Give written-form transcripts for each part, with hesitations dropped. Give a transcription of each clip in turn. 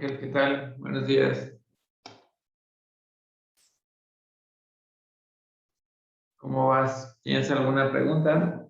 Ángel, ¿qué tal? Buenos días. ¿Cómo vas? ¿Tienes alguna pregunta?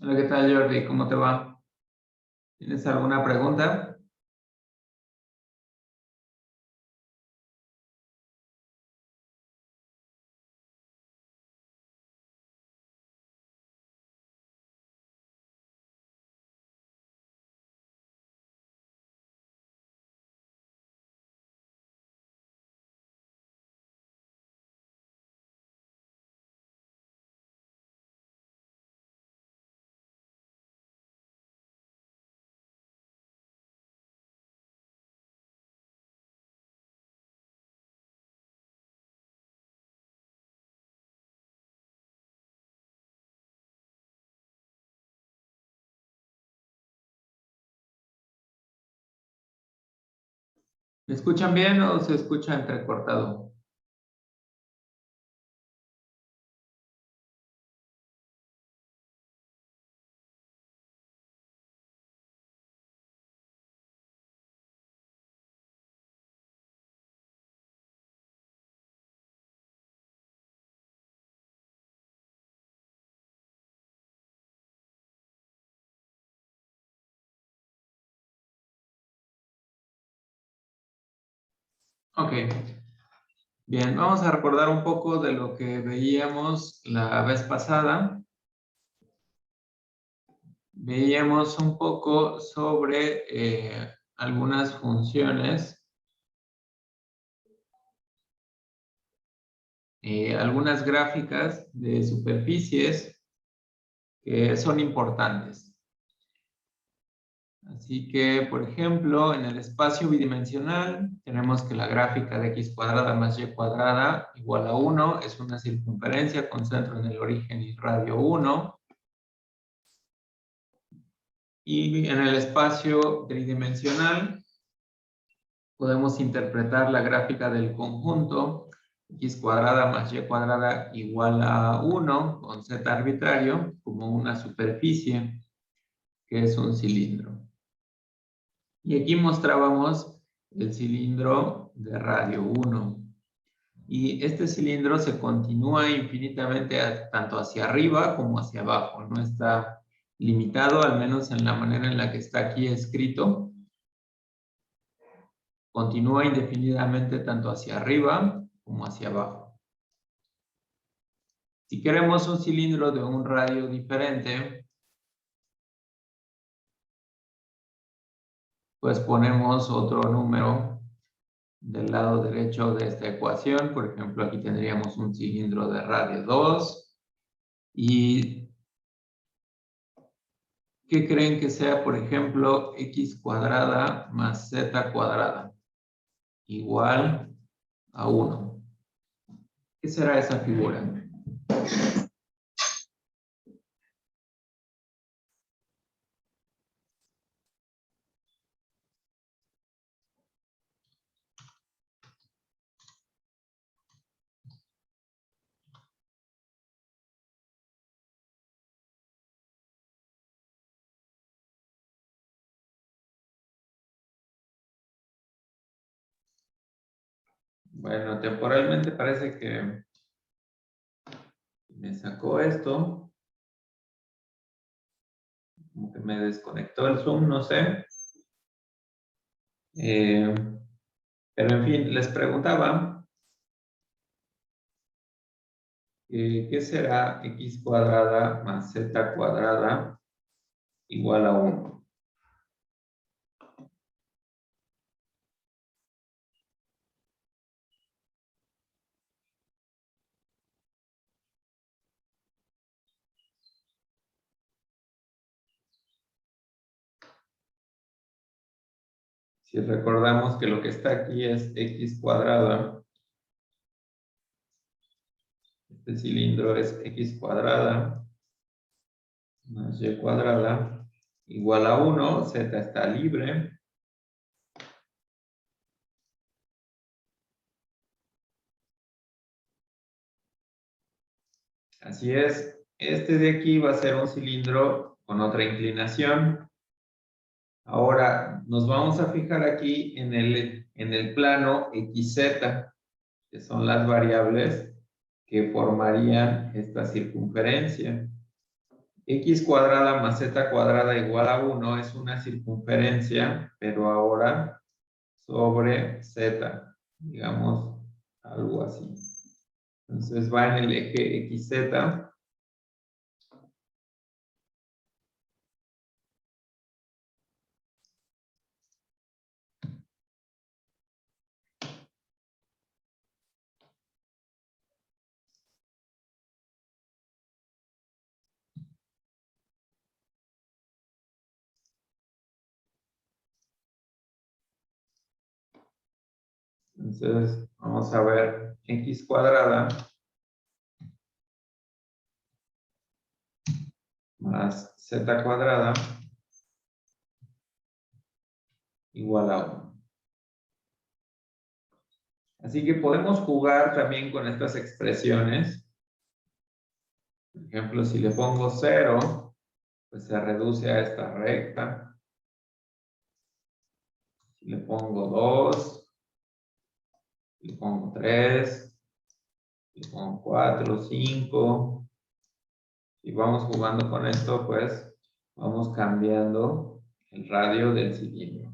Hola, ¿qué tal, Jordi? ¿Cómo te va? ¿Tienes alguna pregunta? ¿Me escuchan bien o se escucha entrecortado? Ok. Bien, vamos a recordar un poco de lo que veíamos la vez pasada. Veíamos un poco sobre algunas funciones, algunas gráficas de superficies que son importantes. Así que, por ejemplo, en el espacio bidimensional tenemos que la gráfica de x cuadrada más y cuadrada igual a 1 es una circunferencia con centro en el origen y radio 1. Y en el espacio tridimensional podemos interpretar la gráfica del conjunto x cuadrada más y cuadrada igual a 1 con z arbitrario como una superficie que es un cilindro. Y aquí mostrábamos el cilindro de radio 1. Y este cilindro se continúa infinitamente tanto hacia arriba como hacia abajo. No está limitado, al menos en la manera en la que está aquí escrito. Continúa indefinidamente tanto hacia arriba como hacia abajo. Si queremos un cilindro de un radio diferente, pues ponemos otro número del lado derecho de esta ecuación. Por ejemplo, aquí tendríamos un cilindro de radio 2. ¿Y qué creen que sea, por ejemplo, x cuadrada más z cuadrada? Igual a 1. ¿Qué será esa figura? Bueno, temporalmente parece que me sacó esto. Como que me desconectó el Zoom, no sé. Pero en fin, les preguntaba ¿Qué será x cuadrada más z cuadrada igual a 1? Si recordamos que lo que está aquí es x cuadrada, este cilindro es x cuadrada más y cuadrada igual a 1, z está libre. Así es, este de aquí va a ser un cilindro con otra inclinación. Ahora nos vamos a fijar aquí en el plano xz, que son las variables que formarían esta circunferencia. X cuadrada más z cuadrada igual a 1 es una circunferencia, pero ahora sobre z, digamos algo así. Entonces va en el eje xz. Entonces vamos a ver x cuadrada más z cuadrada igual a 1. Así que podemos jugar también con estas expresiones. Por ejemplo, si le pongo 0, pues se reduce a esta recta. Si le pongo 2, le pongo 3, le pongo 4, 5. Si vamos jugando con esto, pues vamos cambiando el radio del cilindro.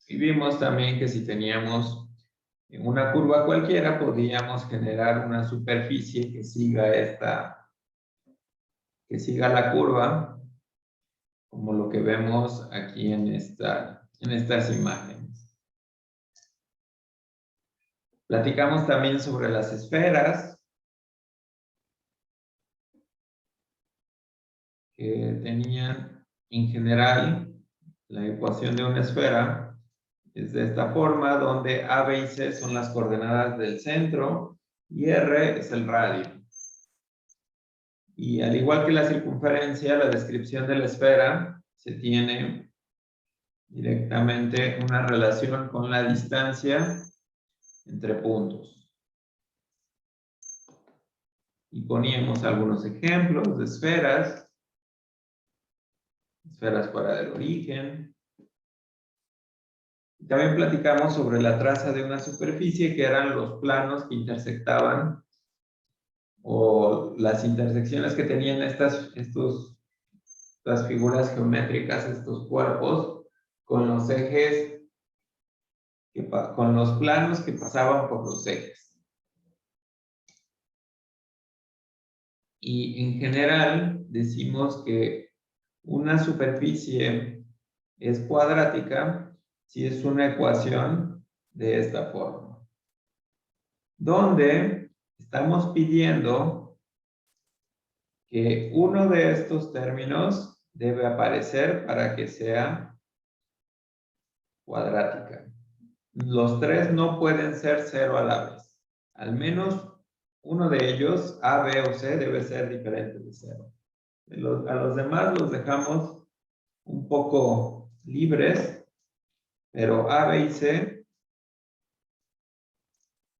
Y vimos también que si teníamos una curva cualquiera, podíamos generar una superficie que siga la curva, como lo que vemos aquí en estas imágenes. Platicamos también sobre las esferas, que tenían en general la ecuación de una esfera es de esta forma, donde A, B y C son las coordenadas del centro y R es el radio. Y al igual que la circunferencia, la descripción de la esfera se tiene directamente una relación con la distancia entre puntos. Y poníamos algunos ejemplos de esferas fuera del origen. También platicamos sobre la traza de una superficie, que eran los planos que intersectaban o las intersecciones que tenían estas figuras geométricas, estos cuerpos, con los ejes, con los planos que pasaban por los ejes. Y en general decimos que una superficie es cuadrática si es una ecuación de esta forma, donde estamos pidiendo que uno de estos términos debe aparecer para que sea cuadrática. los tres no pueden ser 0 a la vez. Al menos uno de ellos, A, B o C, debe ser diferente de 0. A los demás los dejamos un poco libres, pero A, B y C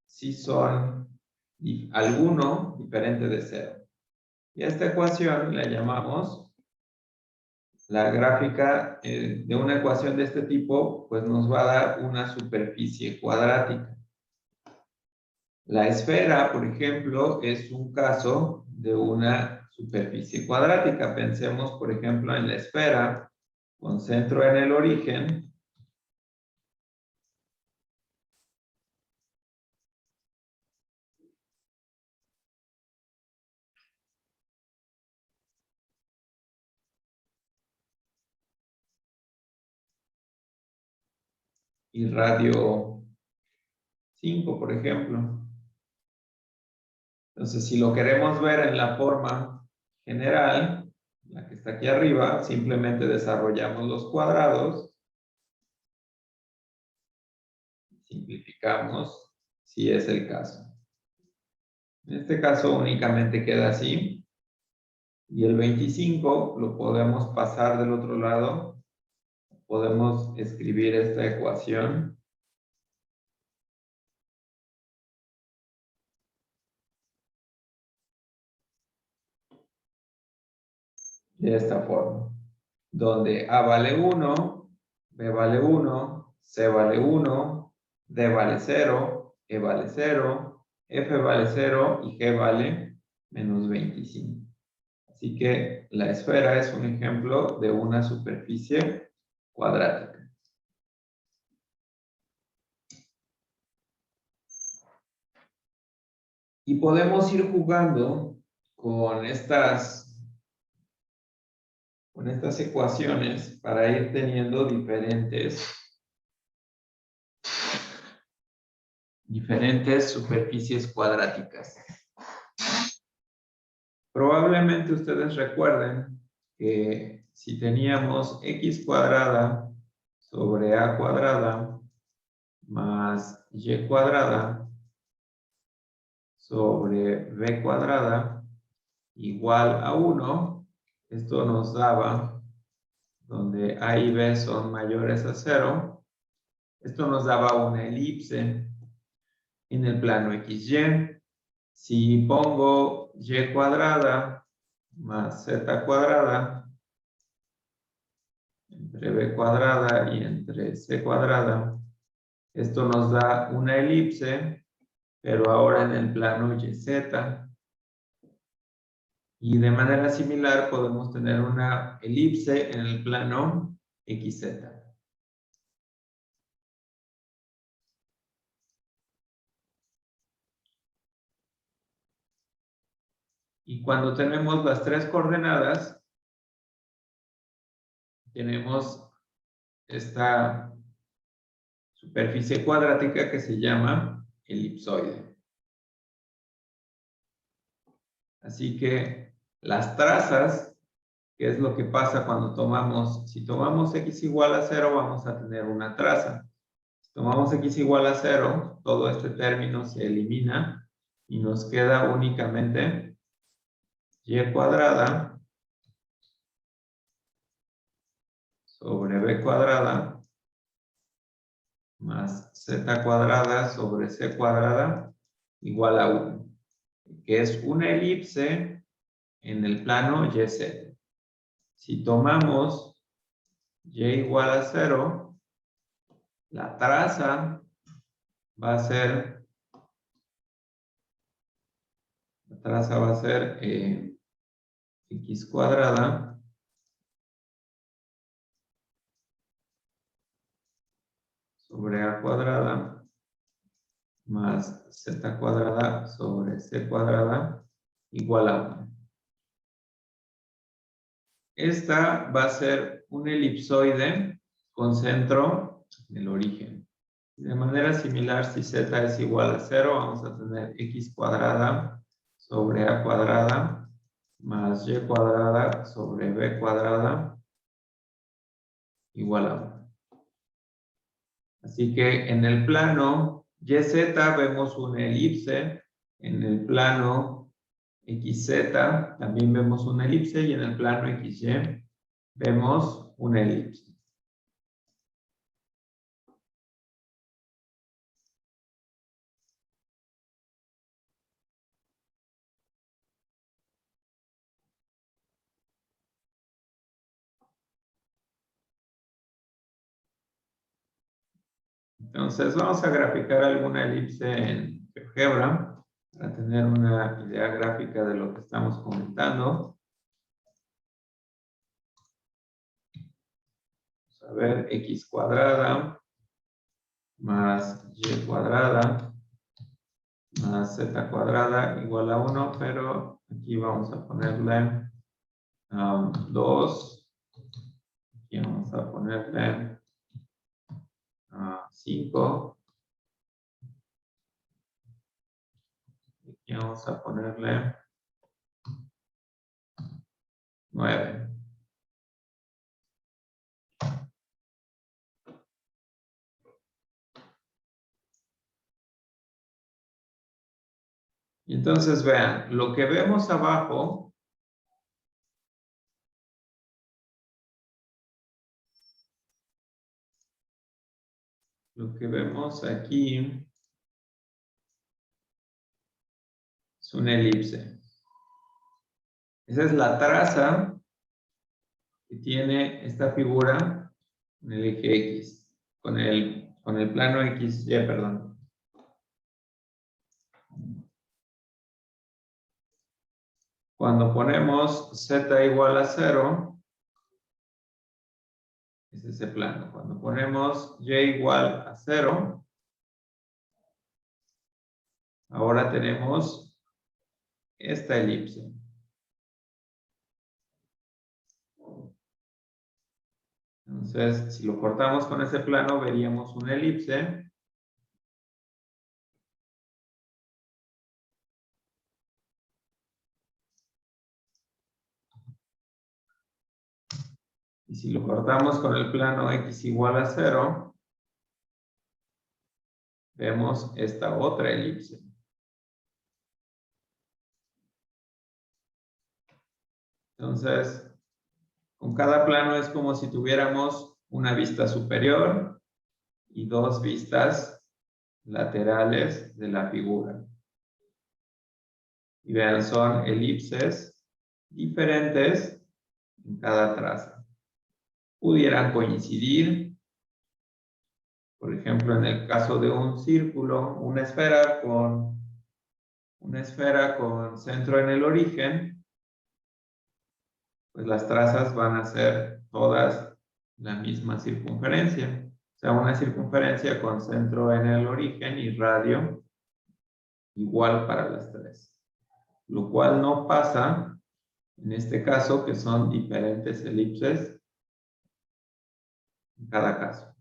sí son alguno diferente de 0. Y a esta ecuación la llamamos la gráfica de una ecuación de este tipo, pues nos va a dar una superficie cuadrática. La esfera, por ejemplo, es un caso de una superficie cuadrática. Pensemos, por ejemplo, en la esfera con centro en el origen. Y radio 5, por ejemplo. Entonces, si lo queremos ver en la forma general, la que está aquí arriba, simplemente desarrollamos los cuadrados, simplificamos, si es el caso. En este caso únicamente queda así, y el 25 lo podemos pasar del otro lado, podemos escribir esta ecuación de esta forma, donde A vale 1, B vale 1, C vale 1, D vale 0, E vale 0, F vale 0 y G vale menos 25. Así que la esfera es un ejemplo de una superficie cuadrática. Y podemos ir jugando con estas ecuaciones para ir teniendo diferentes superficies cuadráticas. Probablemente ustedes recuerden que si teníamos x cuadrada sobre a cuadrada más y cuadrada sobre b cuadrada igual a 1, esto nos daba, donde a y b son mayores a 0, esto nos daba una elipse en el plano XY. Si pongo y cuadrada más z cuadrada entre b cuadrada y entre c cuadrada, esto nos da una elipse, pero ahora en el plano YZ. Y de manera similar podemos tener una elipse en el plano XZ. Y cuando tenemos las tres coordenadas, tenemos esta superficie cuadrática que se llama elipsoide. Así que las trazas, ¿qué es lo que pasa cuando si tomamos x igual a 0, vamos a tener una traza. Si tomamos x igual a 0, todo este término se elimina y nos queda únicamente y cuadrada sobre b cuadrada más z cuadrada sobre c cuadrada igual a 1, que es una elipse en el plano YZ. Si tomamos y igual a 0, la traza va a ser, x cuadrada sobre a cuadrada más z cuadrada sobre c cuadrada igual a 1. Esta va a ser un elipsoide con centro en el origen. De manera similar, si z es igual a 0, vamos a tener x cuadrada sobre a cuadrada más y cuadrada sobre b cuadrada igual a 1. Así que en el plano YZ vemos una elipse, en el plano XZ también vemos una elipse y en el plano XY vemos una elipse. Entonces vamos a graficar alguna elipse en GeoGebra para tener una idea gráfica de lo que estamos comentando. Vamos a ver x cuadrada más y cuadrada más z cuadrada igual a 1, pero aquí vamos a ponerle 2. Aquí vamos a ponerle 5. Aquí vamos a ponerle 9. Y entonces vean, lo que vemos abajo lo que vemos aquí es una elipse. Esa es la traza que tiene esta figura en el eje X, con el plano XY, perdón. Cuando ponemos z igual a 0, es ese plano. Cuando ponemos y igual a 0, ahora tenemos esta elipse. Entonces, si lo cortamos con ese plano, veríamos una elipse. Y si lo cortamos con el plano x igual a 0, vemos esta otra elipse. Entonces, con cada plano es como si tuviéramos una vista superior y dos vistas laterales de la figura. Y vean, son elipses diferentes en cada traza. Pudieran coincidir, por ejemplo, en el caso de un círculo, una esfera con centro en el origen, pues las trazas van a ser todas la misma circunferencia. O sea, una circunferencia con centro en el origen y radio igual para las tres. Lo cual no pasa en este caso, que son diferentes elipses en cada caso.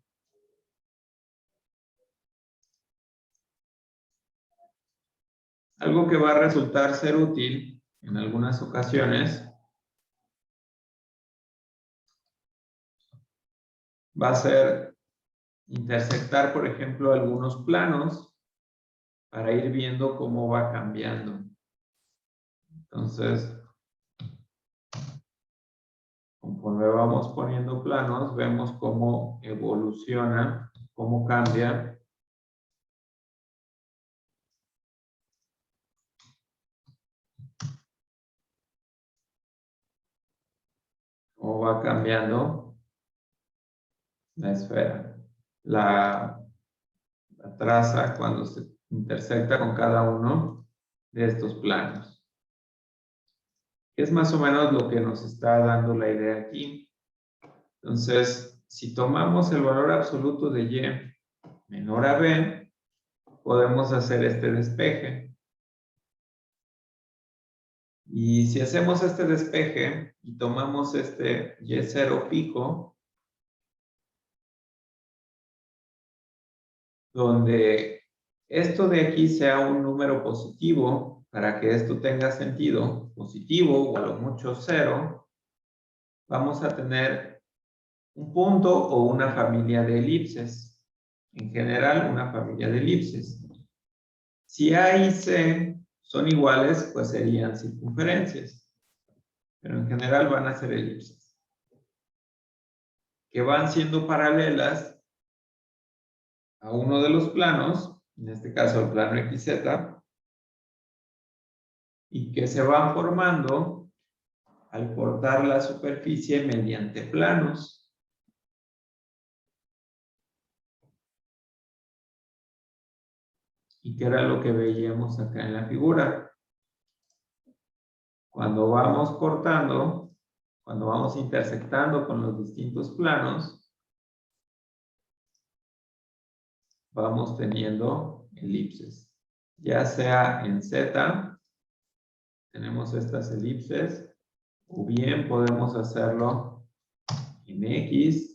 Algo que va a resultar ser útil en algunas ocasiones va a ser intersectar, por ejemplo, algunos planos para ir viendo cómo va cambiando. Entonces, conforme vamos poniendo planos, vemos cómo evoluciona, cómo cambia. Cómo va cambiando la esfera. La traza cuando se intersecta con cada uno de estos planos. Es más o menos lo que nos está dando la idea aquí. Entonces, si tomamos el valor absoluto de y menor a b, podemos hacer este despeje. Y si hacemos este despeje y tomamos este y0 fijo, donde esto de aquí sea un número positivo, para que esto tenga sentido, positivo o a lo mucho 0, vamos a tener un punto o una familia de elipses. en general una familia de elipses. Si A y C son iguales, pues serían circunferencias. Pero en general van a ser elipses. Que van siendo paralelas a uno de los planos, en este caso el plano XZ, y que se van formando al cortar la superficie mediante planos. Y que era lo que veíamos acá en la figura. Cuando vamos cortando, cuando vamos intersectando con los distintos planos, vamos teniendo elipses. Ya sea en Z, tenemos estas elipses, o bien podemos hacerlo en X.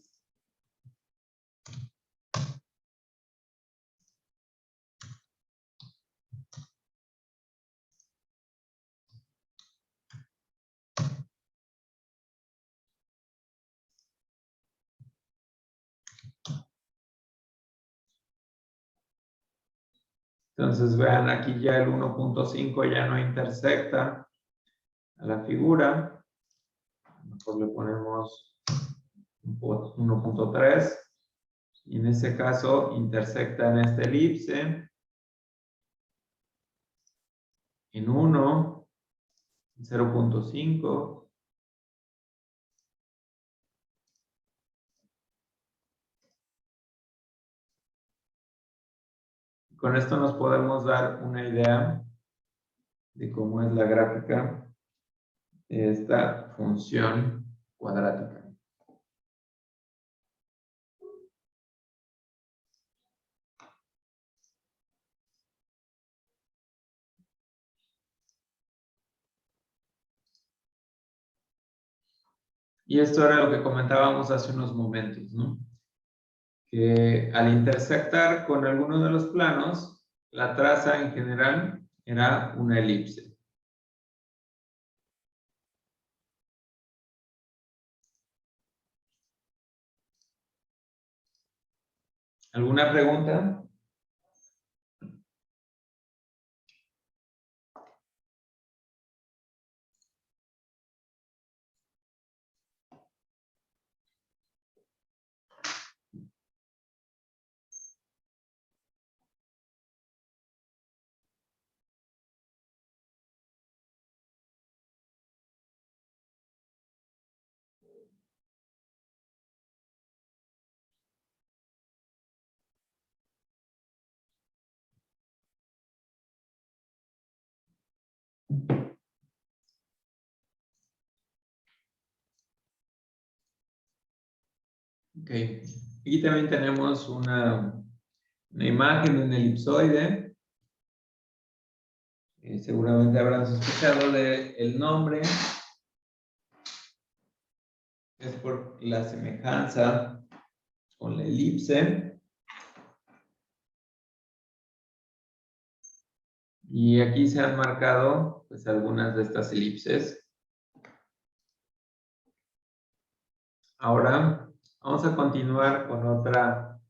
Entonces vean, aquí ya el 1.5 ya no intersecta a la figura. Mejor le ponemos 1.3. Y en ese caso intersecta en esta elipse, en 1, en 0.5. Con esto nos podemos dar una idea de cómo es la gráfica de esta función cuadrática. Y esto era lo que comentábamos hace unos momentos, ¿no? Que al intersectar con alguno de los planos, la traza en general era una elipse. ¿Alguna pregunta? Ok. Aquí también tenemos una imagen de un elipsoide. Seguramente habrán sospechado del nombre. Es por la semejanza con la elipse. Y aquí se han marcado pues algunas de estas elipses. Ahora vamos a continuar con otra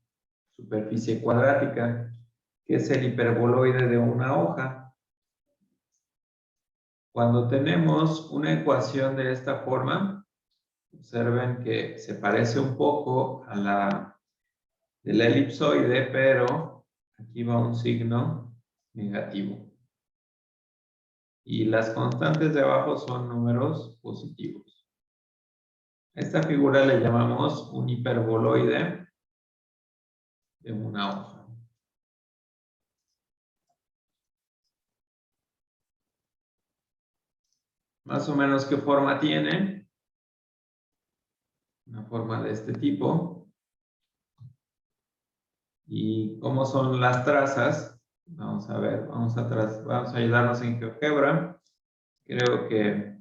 superficie cuadrática, que es el hiperboloide de una hoja. Cuando tenemos una ecuación de esta forma, observen que se parece un poco a la de la elipsoide, pero aquí va un signo negativo. Y las constantes de abajo son números positivos. A esta figura le llamamos un hiperboloide de una hoja. Más o menos, ¿qué forma tiene? Una forma de este tipo. ¿Y cómo son las trazas? Vamos a ver, vamos a ayudarnos en GeoGebra. Creo que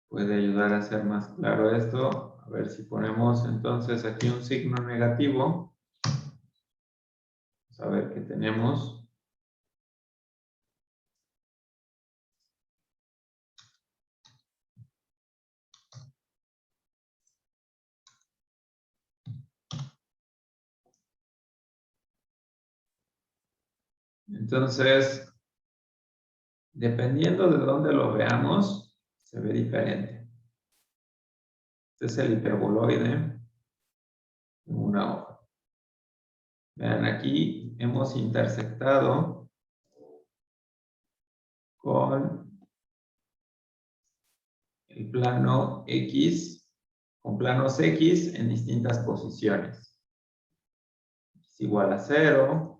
puede ayudar a hacer más claro esto. A ver si ponemos entonces aquí un signo negativo. Vamos a ver qué tenemos. Entonces, dependiendo de dónde lo veamos, se ve diferente. Este es el hiperboloide en una hoja. Vean, aquí hemos intersectado con el plano X, con planos X en distintas posiciones. X igual a 0,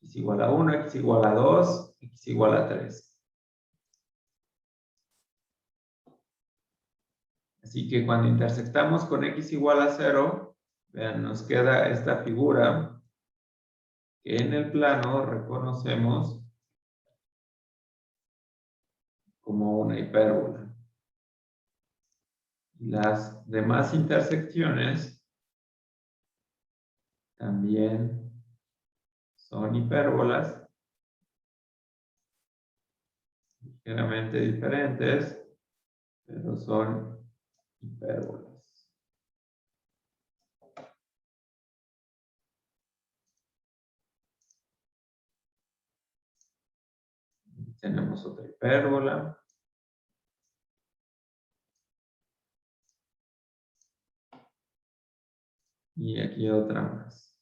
X igual a 1, X igual a 2, X igual a 3. Así que cuando intersectamos con X igual a 0, vean, nos queda esta figura que en el plano reconocemos como una hipérbola. Las demás intersecciones también son hipérbolas, ligeramente diferentes, pero son hipérbolas. Tenemos otra hipérbola. Y aquí otra más.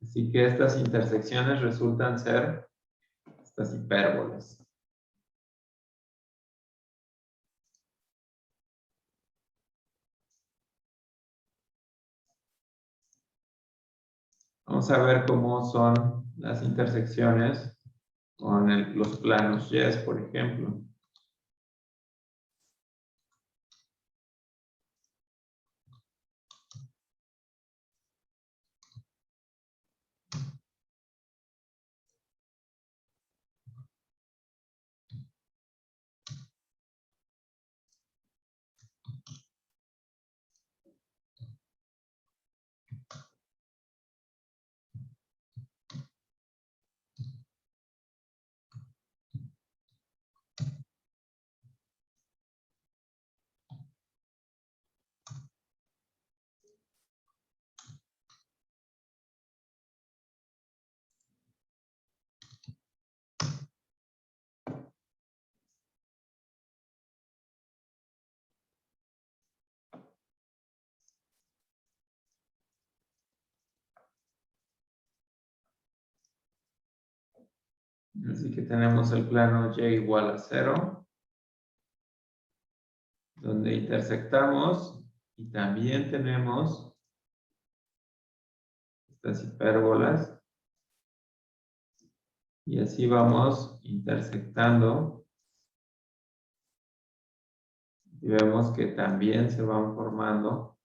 Así que estas intersecciones resultan ser estas hipérbolas. Vamos a ver cómo son las intersecciones con los planos Y, por ejemplo. Así que tenemos el plano Y igual a 0, donde intersectamos, y también tenemos estas hipérbolas, y así vamos intersectando, y vemos que también se van formando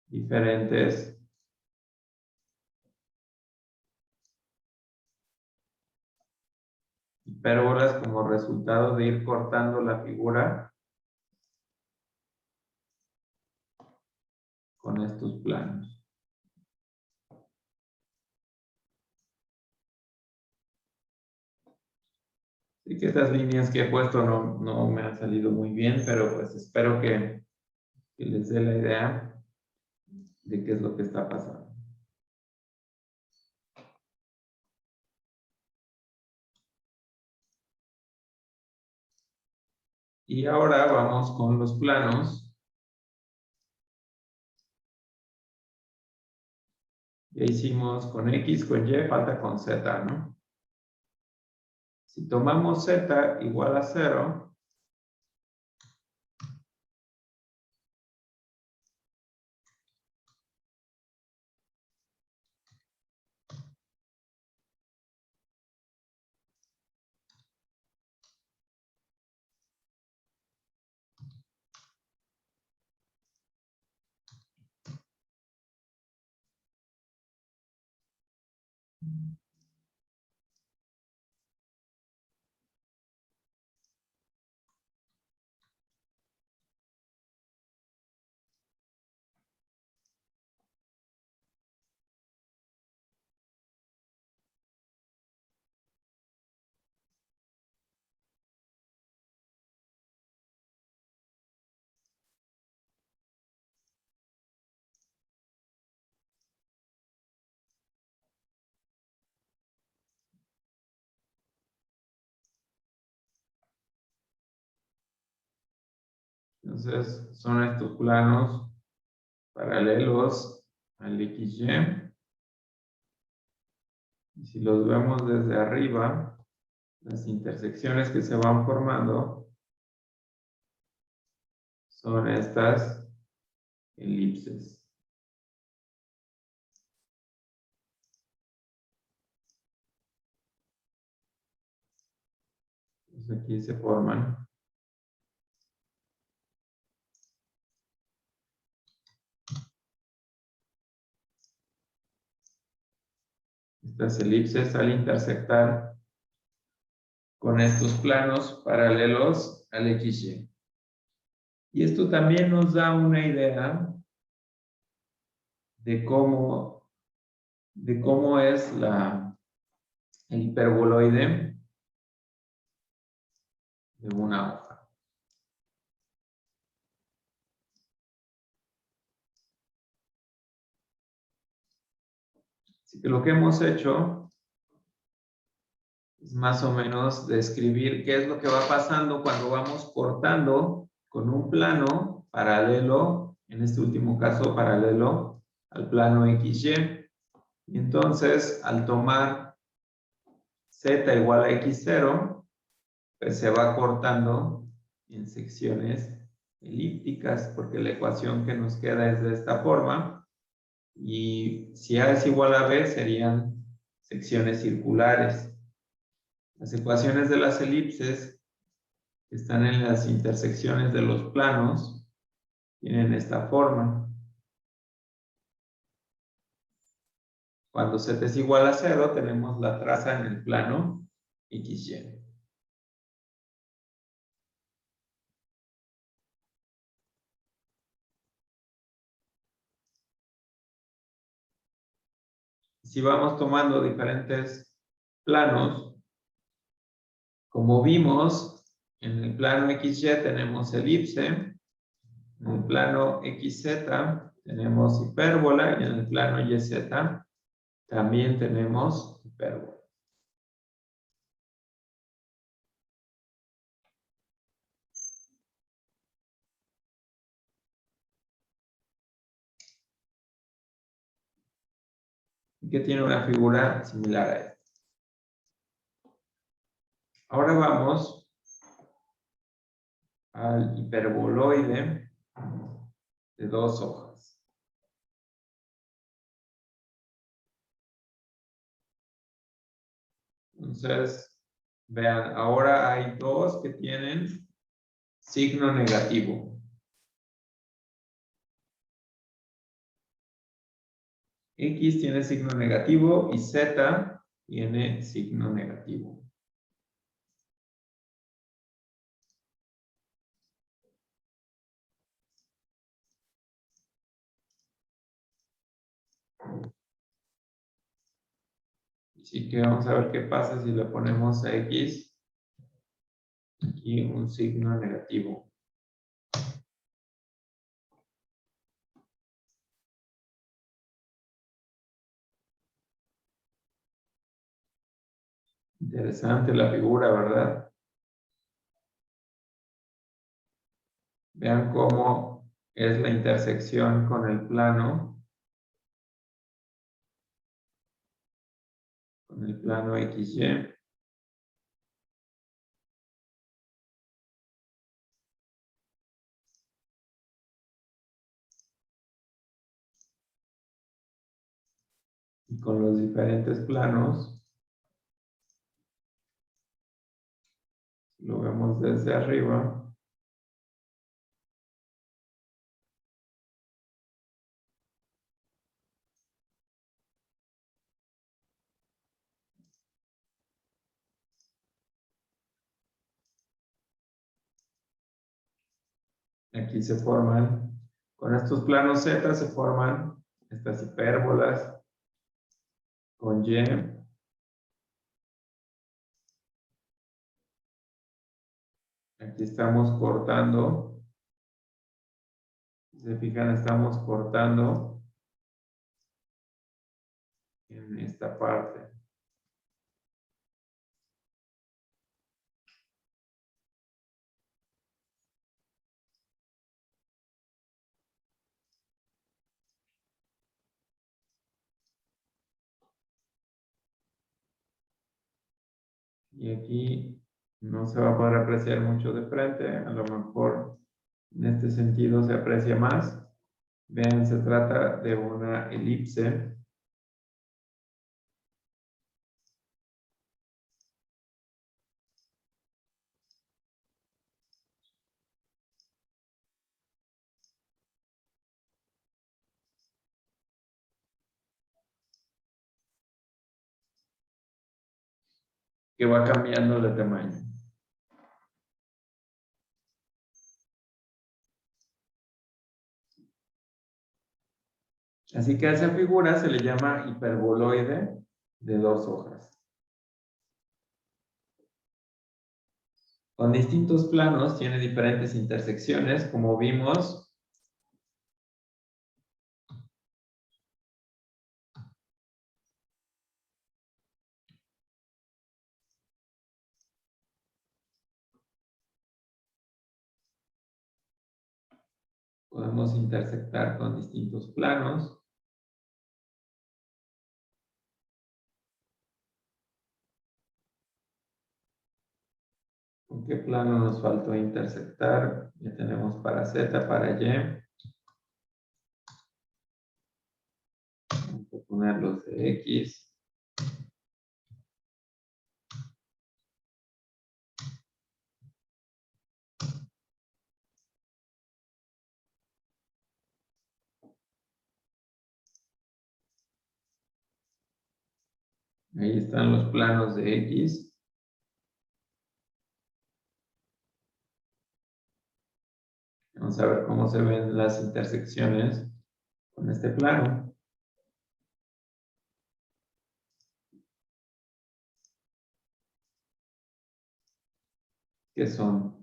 diferentes hipérbolas como resultado de ir cortando la figura con estos planos. Así que estas líneas que he puesto no me han salido muy bien, pero pues espero que les dé la idea de qué es lo que está pasando. Y ahora vamos con los planos. Ya hicimos con X, con Y, falta con Z, ¿no? Si tomamos Z igual a 0, Entonces, son estos planos paralelos al XY. Y si los vemos desde arriba, las intersecciones que se van formando son estas elipses. Entonces aquí se forman estas elipses al intersectar con estos planos paralelos al XY. Y esto también nos da una idea de cómo es el hiperboloide de una hoja. Así que lo que hemos hecho es más o menos describir qué es lo que va pasando cuando vamos cortando con un plano paralelo, en este último caso paralelo al plano XY. Y entonces, al tomar z igual a x0, pues se va cortando en secciones elípticas, porque la ecuación que nos queda es de esta forma. Y si A es igual a B, serían secciones circulares. Las ecuaciones de las elipses que están en las intersecciones de los planos tienen esta forma. Cuando z es igual a 0, tenemos la traza en el plano XY. Si vamos tomando diferentes planos, como vimos, en el plano XY tenemos elipse, en el plano XZ tenemos hipérbola y en el plano YZ también tenemos hipérbola. Y que tiene una figura similar a esta. Ahora vamos al hiperboloide de dos hojas. Entonces, vean, ahora hay dos que tienen signo negativo. X tiene signo negativo y Z tiene signo negativo. Así que vamos a ver qué pasa si le ponemos a X aquí un signo negativo. Interesante la figura, ¿verdad? Vean cómo es la intersección con el plano XY. Y con los diferentes planos, lo vemos desde arriba. Aquí se forman, con estos planos Z se forman estas hipérbolas con Y. Aquí estamos cortando. Si se fijan, estamos cortando en esta parte. Y aquí no se va a poder apreciar mucho de frente, a lo mejor en este sentido se aprecia más. Vean, se trata de una elipse. Que va cambiando de tamaño. Así que a esa figura se le llama hiperboloide de dos hojas. Con distintos planos tiene diferentes intersecciones, como vimos. Podemos intersectar con distintos planos. ¿Con qué plano nos faltó intersectar? Ya tenemos para Z, para Y. Vamos a poner los de X. Ahí están los planos de X. Vamos a ver cómo se ven las intersecciones con este plano. ¿Qué son?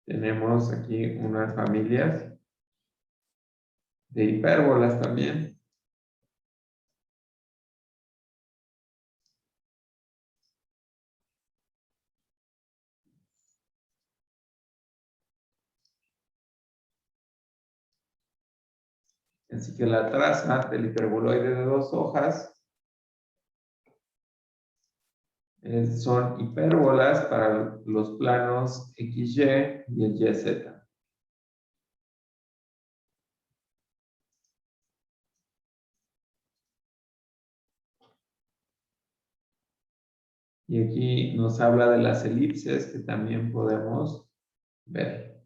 Tenemos aquí unas familias de hipérbolas también. Así que la traza del hiperboloide de dos hojas son hipérbolas para los planos XY y el YZ. Y aquí nos habla de las elipses que también podemos ver.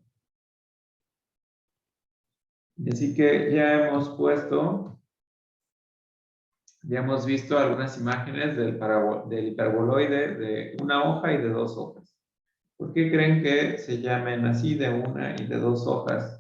Y así que ya hemos visto algunas imágenes del hiperboloide de una hoja y de dos hojas. ¿Por qué creen que se llamen así, de una y de dos hojas?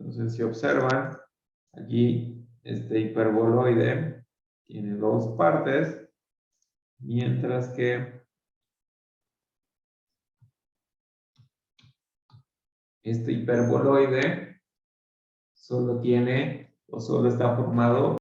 Entonces, si observan, aquí este hiperboloide tiene dos partes, mientras que este hiperboloide solo tiene o solo está formado